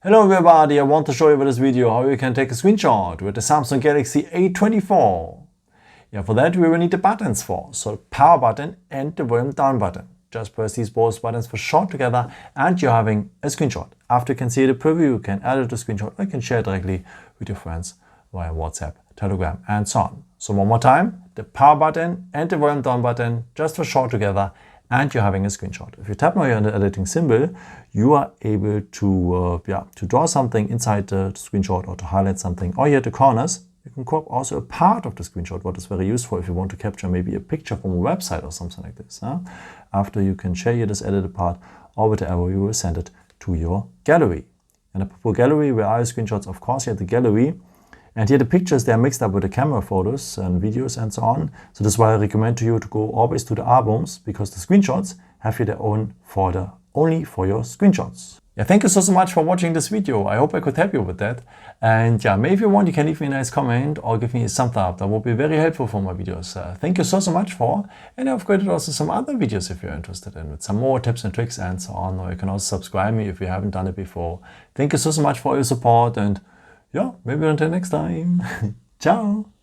Hello everybody, I want to show you with this video how you can take a screenshot with the Samsung Galaxy A24. For that we will need the buttons so the power button and the volume down button. Just press these both buttons for short together and you're having a screenshot. After you can see the preview, you can edit the screenshot or you can share it directly with your friends via WhatsApp, Telegram and so on. So one more time, the power button and the volume down button just for short together and you're having a screenshot. If you tap now here on the editing symbol, you are able to draw something inside the screenshot or to highlight something. Or here at the corners, you can crop also a part of the screenshot, what is very useful if you want to capture maybe a picture from a website or something like this. After you can share here this edited part, or with the arrow you will send it to your gallery. And apropos gallery, where are your screenshots? Of course, here at the gallery. And here the pictures, they are mixed up with the camera photos and videos and so on. So that's why I recommend to you to go always to the albums, because the screenshots have here their own folder only for your screenshots. Thank you so much for watching this video. I hope I could help you with that. And maybe if you want, you can leave me a nice comment or give me a thumbs up. That would be very helpful for my videos. Thank you so much for. And I've created also some other videos if you're interested in, with some more tips and tricks and so on. Or you can also subscribe me if you haven't done it before. Thank you so much for your support and maybe until next time. Ciao.